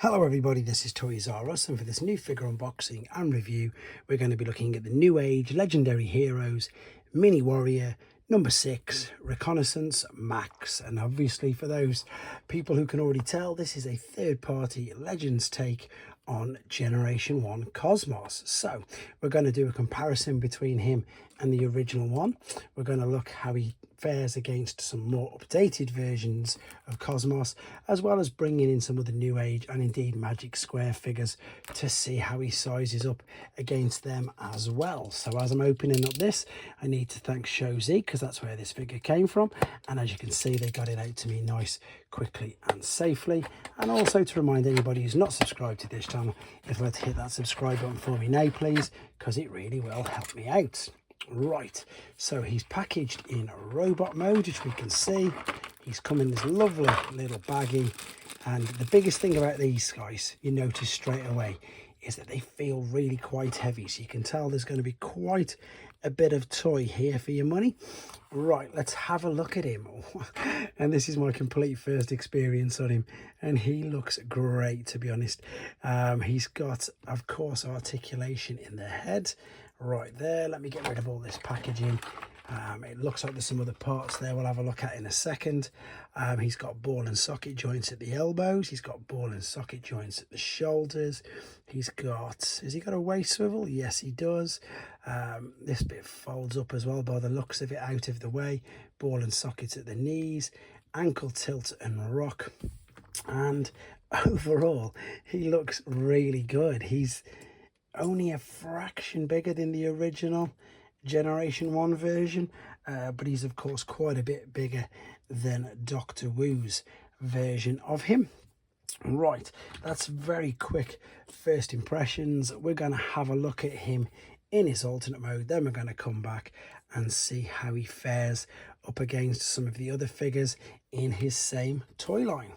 Hello everybody, this is Toys R Us, and for this new figure unboxing and review we're going to be looking at the Newage Legendary Heroes Mini Warrior number 6 Reconnaissance Max. And obviously for those people who can already tell, this is a third-party Legends take on Generation 1 Cosmos. So we're going to do a comparison between him and the original one. We're going to look how he fares against some more updated versions of Cosmos, as well as bringing in some of the Newage and indeed Magic Square figures to see how he sizes up against them as well. So as I'm opening up this, I need to thank Shozy, because that's where this figure came from, and as you can see they got it out to me nice, quickly and safely. And also to remind anybody who's not subscribed to this channel, if you'd like to hit that subscribe button for me now please, because it really will help me out. Right, so he's packaged in robot mode, which we can see. He's come in this lovely little baggie, and the biggest thing about these guys, you notice straight away, is that they feel really quite heavy. So you can tell there's going to be quite a bit of toy here for your money. Right, let's have a look at him. And this is my complete first experience on him, and he looks great, to be honest. He's got, of course, articulation in the head right there. Let me get rid of all this packaging. It looks like there's some other parts there we'll have a look at in a second. He's got ball and socket joints at the elbows. He's got ball and socket joints at the shoulders. He's got, has he got a waist swivel? Yes, he does. This bit folds up as well by the looks of it, out of the way. Ball and sockets at the knees, ankle tilt and rock. And overall, he looks really good. He's only a fraction bigger than the original Generation 1 version, but he's of course quite a bit bigger than Dr. Wu's version of him. Right, that's very quick first impressions. We're going to have a look at him in his alternate mode, then we're going to come back and see how he fares up against some of the other figures in his same toy line.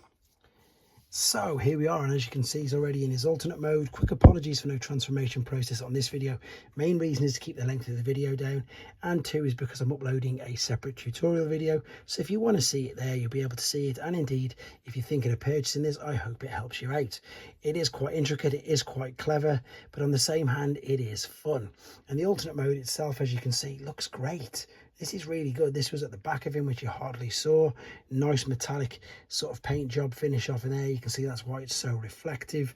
So here we are, and as you can see, he's already in his alternate mode. Quick apologies for no transformation process on this video. Main reason is to keep the length of the video down, and two is because I'm uploading a separate tutorial video. So if you want to see it there, you'll be able to see it. And indeed, if you're thinking of purchasing this, I hope it helps you out. It is quite intricate, it is quite clever, but on the same hand, it is fun. And the alternate mode itself, as you can see, looks great. This is really good. This was at the back of him, which you hardly saw. Nice metallic sort of paint job finish off in there. You can see that's why it's so reflective.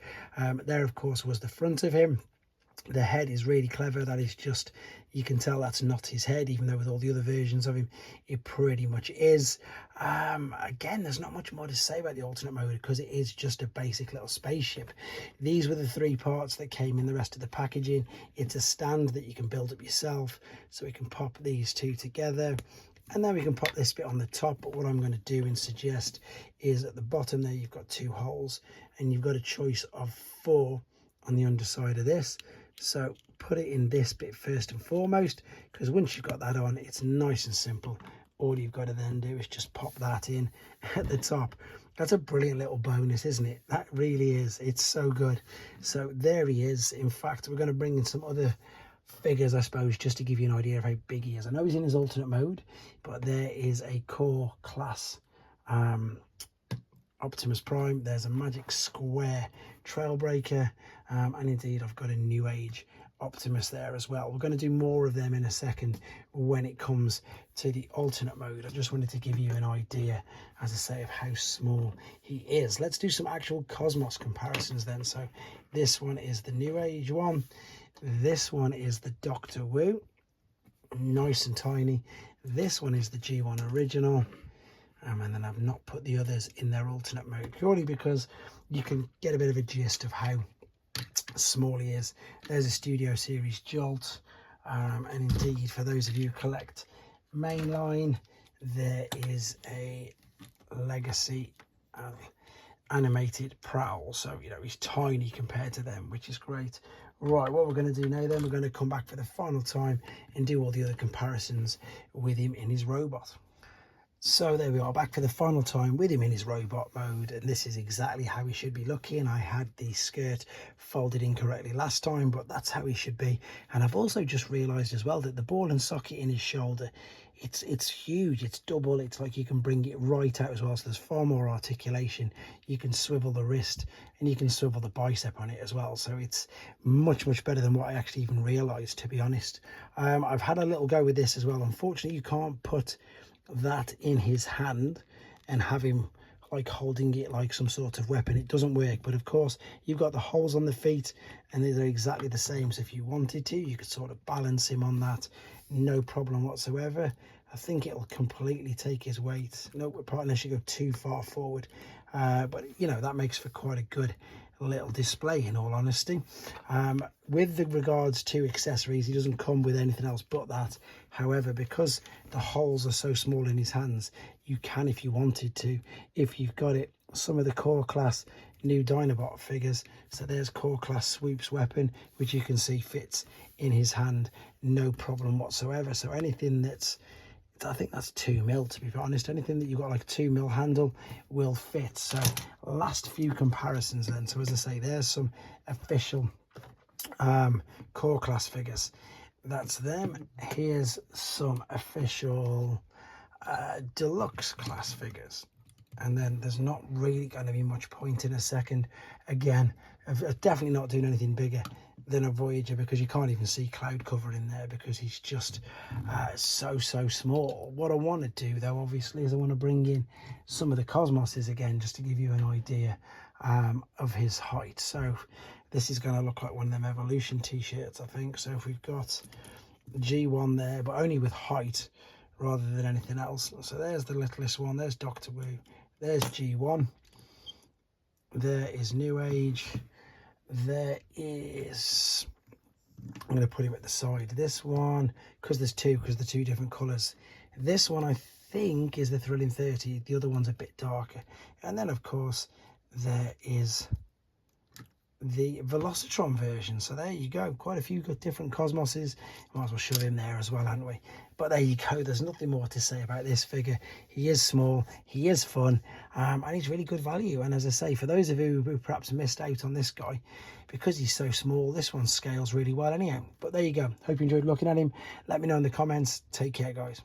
There, of course, was the front of him. The head is really clever. That is just, you can tell that's not his head, even though with all the other versions of him, it pretty much is. Again, there's not much more to say about the alternate mode because it is just a basic little spaceship. These were the three parts that came in the rest of the packaging. It's a stand that you can build up yourself, so we can pop these two together. And then we can pop this bit on the top, but what I'm going to do and suggest is at the bottom there, you've got two holes, and you've got a choice of 4 on the underside of this. So put it in this bit first and foremost, because once you've got that on, it's nice and simple. All you've got to then do is just pop that in at the top. That's a brilliant little bonus, isn't it? That really is. It's so good. So there he is. In fact, we're going to bring in some other figures, I suppose, just to give you an idea of how big he is. I know he's in his alternate mode, but there is a core class Optimus Prime. There's a Magic Square Trailbreaker, and indeed I've got a Newage Optimus there as well. We're going to do more of them in a second when it comes to the alternate mode. I just wanted to give you an idea, as I say, of how small he is. Let's do some actual Cosmos comparisons then. So this one is the Newage one. This one is the Dr. Wu, nice and tiny. This one is the G1 original. And then I've not put the others in their alternate mode, purely because you can get a bit of a gist of how small he is. There's a Studio Series Jolt, and indeed for those of you who collect mainline, there is a Legacy animated Prowl. So you know, he's tiny compared to them, which is great. Right, what we're going to do now then, we're going to come back for the final time and do all the other comparisons with him in his robot. So there we are, back for the final time with him in his robot mode, and this is exactly how he should be looking. I had the skirt folded incorrectly last time, but that's how he should be. And I've also just realised as well that the ball and socket in his shoulder, it's huge, it's double, it's like you can bring it right out as well, so there's far more articulation. You can swivel the wrist and you can swivel the bicep on it as well, so it's much better than what I actually even realised, to be honest. I've had a little go with this as well. Unfortunately, you can't put that in his hand and have him like holding it like some sort of weapon. It doesn't work. But of course, you've got the holes on the feet and they're exactly the same, so if you wanted to, you could sort of balance him on that, no problem whatsoever. I think it'll completely take his weight. No, probably unless you go too far forward, but you know, that makes for quite a good little display, in all honesty. With the regards to accessories, he doesn't come with anything else but that. However, because the holes are so small in his hands, you can, if you wanted to, if you've got it, some of the core class new Dinobot figures. So there's core class Swoop's weapon, which you can see fits in his hand, no problem whatsoever. So anything that's, I think that's 2mm, to be honest, anything that you've got like 2mm handle will fit. So last few comparisons then. So as I say, there's some official core class figures, that's them. Here's some official deluxe class figures, and then there's not really going to be much point in a second. Again, definitely not doing anything bigger than a Voyager, because you can't even see Cloud cover in there because he's just so small. What I want to do though, obviously, is I want to bring in some of the Cosmoses again, just to give you an idea of his height. So this is going to look like one of them Evolution t-shirts, I think. So if we've got G1 there, but only with height rather than anything else. So there's the littlest one, there's Doctor Wu, there's G1, there is Newage, there is, I'm going to put him at the side, this one, because there's two, because they're two different colours. This one I think is the Thrilling 30, the other one's a bit darker. And then of course there is the Velocitron version. So there you go, quite a few good different Cosmoses. Might as well shove him there as well, hadn't we? But there you go, there's nothing more to say about this figure. He is small, he is fun, and he's really good value. And as I say, for those of you who perhaps missed out on this guy, because he's so small, this one scales really well anyhow. But there you go, hope you enjoyed looking at him. Let me know in the comments. Take care, guys.